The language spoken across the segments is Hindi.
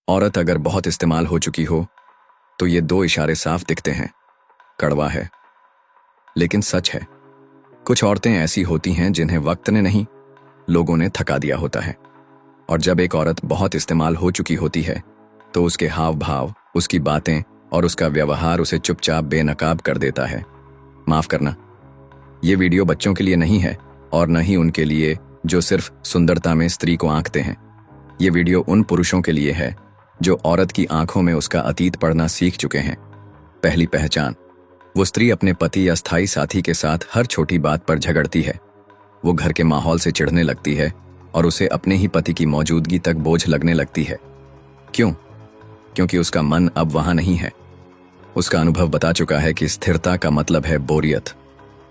औरत अगर बहुत इस्तेमाल हो चुकी हो तो ये दो इशारे साफ दिखते हैं। कड़वा है लेकिन सच है। कुछ औरतें ऐसी होती हैं जिन्हें वक्त ने नहीं, लोगों ने थका दिया होता है। और जब एक औरत बहुत इस्तेमाल हो चुकी होती है तो उसके हाव भाव, उसकी बातें और उसका व्यवहार उसे चुपचाप बेनकाब कर देता है। माफ करना, ये वीडियो बच्चों के लिए नहीं है और न ही उनके लिए जो सिर्फ सुंदरता में स्त्री को आंकते हैं। ये वीडियो उन पुरुषों के लिए है जो औरत की आंखों में उसका अतीत पढ़ना सीख चुके हैं। पहली पहचान, वो स्त्री अपने पति या स्थायी साथी के साथ हर छोटी बात पर झगड़ती है। वो घर के माहौल से चिढ़ने लगती है और उसे अपने ही पति की मौजूदगी तक बोझ लगने लगती है। क्यों? क्योंकि उसका मन अब वहां नहीं है। उसका अनुभव बता चुका है कि स्थिरता का मतलब है बोरियत,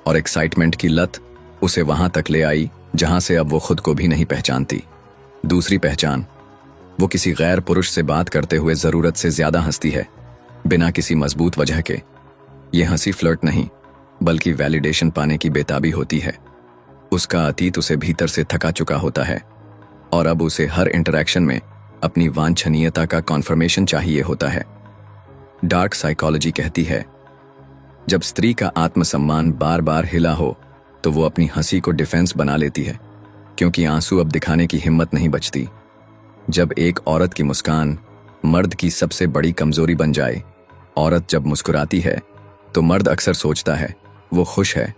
और एक्साइटमेंट की लत उसे वहां तक ले आई जहां से अब वो खुद को भी नहीं पहचानती। दूसरी पहचान, वो किसी गैर पुरुष से बात करते हुए जरूरत से ज्यादा हंसती है, बिना किसी मजबूत वजह के। ये हंसी फ्लर्ट नहीं, बल्कि वैलिडेशन पाने की बेताबी होती है। उसका अतीत उसे भीतर से थका चुका होता है और अब उसे हर इंटरैक्शन में अपनी वांछनीयता का कॉन्फर्मेशन चाहिए होता है। डार्क साइकोलॉजी कहती है, जब स्त्री का आत्मसम्मान बार बार हिला हो तो वो अपनी हंसी को डिफेंस बना लेती है, क्योंकि आंसू अब दिखाने की हिम्मत नहीं बचती। जब एक औरत की मुस्कान मर्द की सबसे बड़ी कमजोरी बन जाए, औरत जब मुस्कुराती है तो मर्द अक्सर सोचता है वो खुश है।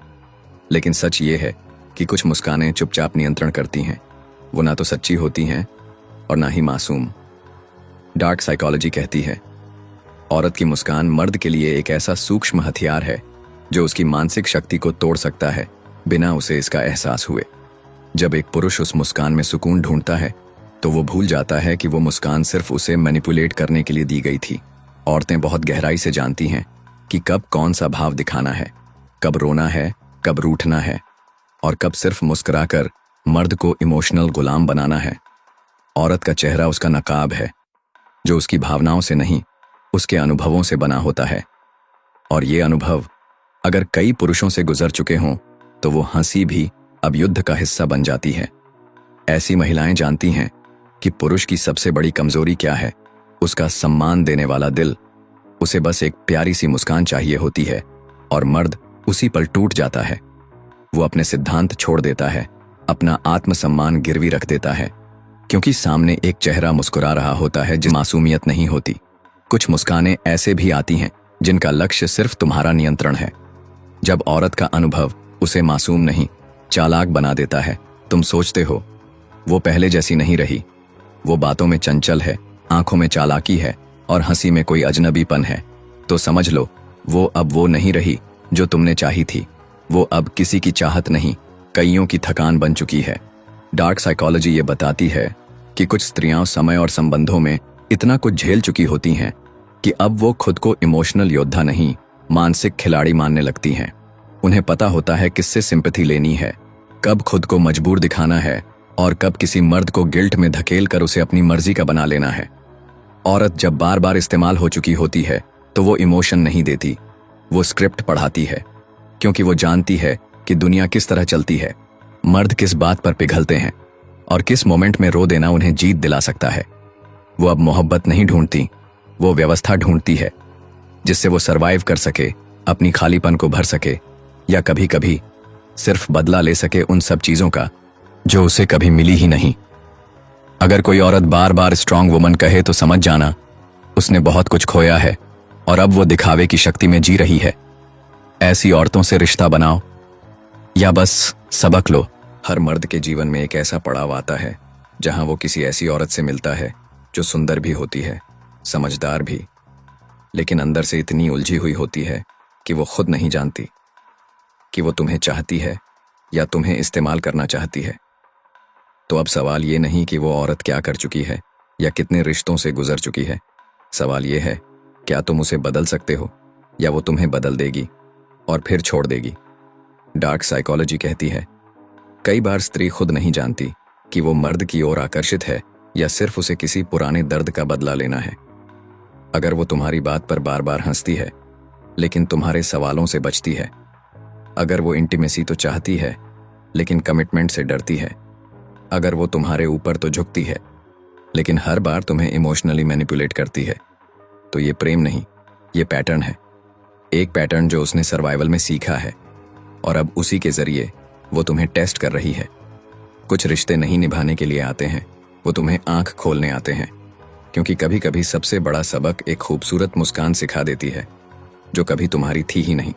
लेकिन सच ये है कि कुछ मुस्कानें चुपचाप नियंत्रण करती हैं। वो ना तो सच्ची होती हैं और ना ही मासूम। डार्क साइकोलॉजी कहती है, औरत की मुस्कान मर्द के लिए एक ऐसा सूक्ष्म हथियार है जो उसकी मानसिक शक्ति को तोड़ सकता है बिना उसे इसका एहसास हुए। जब एक पुरुष उस मुस्कान में सुकून ढूंढता है तो वो भूल जाता है कि वो मुस्कान सिर्फ उसे मैनिपुलेट करने के लिए दी गई थी। औरतें बहुत गहराई से जानती हैं कि कब कौन सा भाव दिखाना है, कब रोना है, कब रूठना है, और कब सिर्फ मुस्कुराकर मर्द को इमोशनल गुलाम बनाना है। औरत का चेहरा उसका नकाब है, जो उसकी भावनाओं से नहीं, उसके अनुभवों से बना होता है। और ये अनुभव अगर कई पुरुषों से गुजर चुके हों तो वो हंसी भी अब युद्ध का हिस्सा बन जाती है। ऐसी महिलाएं जानती हैं कि पुरुष की सबसे बड़ी कमजोरी क्या है, उसका सम्मान देने वाला दिल। उसे बस एक प्यारी सी मुस्कान चाहिए होती है और मर्द उसी पर टूट जाता है। वो अपने सिद्धांत छोड़ देता है, अपना आत्मसम्मान गिरवी रख देता है, क्योंकि सामने एक चेहरा मुस्कुरा रहा होता है जिसमें मासूमियत नहीं होती। कुछ मुस्कानें ऐसे भी आती हैं जिनका लक्ष्य सिर्फ तुम्हारा नियंत्रण है। जब औरत का अनुभव उसे मासूम नहीं, चालाक बना देता है, तुम सोचते हो वो पहले जैसी नहीं रही, वो बातों में चंचल है, आंखों में चालाकी है और हंसी में कोई अजनबीपन है, तो समझ लो वो अब वो नहीं रही जो तुमने चाही थी। वो अब किसी की चाहत नहीं, कईयों की थकान बन चुकी है। डार्क साइकोलॉजी ये बताती है कि कुछ स्त्रियां समय और संबंधों में इतना कुछ झेल चुकी होती हैं कि अब वो खुद को इमोशनल योद्धा नहीं, मानसिक खिलाड़ी मानने लगती हैं। उन्हें पता होता है किससे सिंपैथी लेनी है, कब खुद को मजबूर दिखाना है और कब किसी मर्द को गिल्ट में धकेल कर उसे अपनी मर्जी का बना लेना है। औरत जब बार बार इस्तेमाल हो चुकी होती है तो वो इमोशन नहीं देती, वो स्क्रिप्ट पढ़ाती है, क्योंकि वो जानती है कि दुनिया किस तरह चलती है, मर्द किस बात पर पिघलते हैं और किस मोमेंट में रो देना उन्हें जीत दिला सकता है। वो अब मोहब्बत नहीं ढूंढती, वो व्यवस्था ढूंढती है जिससे वो सरवाइव कर सके, अपनी खालीपन को भर सके, या कभी कभी सिर्फ बदला ले सके उन सब चीजों का जो उसे कभी मिली ही नहीं। अगर कोई औरत बार बार स्ट्रांग वुमन कहे तो समझ जाना उसने बहुत कुछ खोया है और अब वो दिखावे की शक्ति में जी रही है। ऐसी औरतों से रिश्ता बनाओ या बस सबक लो। हर मर्द के जीवन में एक ऐसा पड़ाव आता है जहां वो किसी ऐसी औरत से मिलता है जो सुंदर भी होती है, समझदार भी, लेकिन अंदर से इतनी उलझी हुई होती है कि वो खुद नहीं जानती कि वो तुम्हें चाहती है या तुम्हें इस्तेमाल करना चाहती है। तो अब सवाल ये नहीं कि वो औरत क्या कर चुकी है या कितने रिश्तों से गुजर चुकी है। सवाल ये है, क्या तुम उसे बदल सकते हो या वो तुम्हें बदल देगी और फिर छोड़ देगी। डार्क साइकोलॉजी कहती है, कई बार स्त्री खुद नहीं जानती कि वो मर्द की ओर आकर्षित है या सिर्फ उसे किसी पुराने दर्द का बदला लेना है। अगर वो तुम्हारी बात पर बार बार हंसती है लेकिन तुम्हारे सवालों से बचती है, अगर वो इंटीमेसी तो चाहती है लेकिन कमिटमेंट से डरती है, अगर वो तुम्हारे ऊपर तो झुकती है लेकिन हर बार तुम्हें इमोशनली मैनिपुलेट करती है। तो ये प्रेम नहीं, ये पैटर्न है। एक पैटर्न जो उसने सर्वाइवल में सीखा है और अब उसी के जरिए वो तुम्हें टेस्ट कर रही है। कुछ रिश्ते नहीं निभाने के लिए आते हैं, वो तुम्हें आंख खोलने आते हैं, क्योंकि कभी कभी सबसे बड़ा सबक एक खूबसूरत मुस्कान सिखा देती है जो कभी तुम्हारी थी ही नहीं।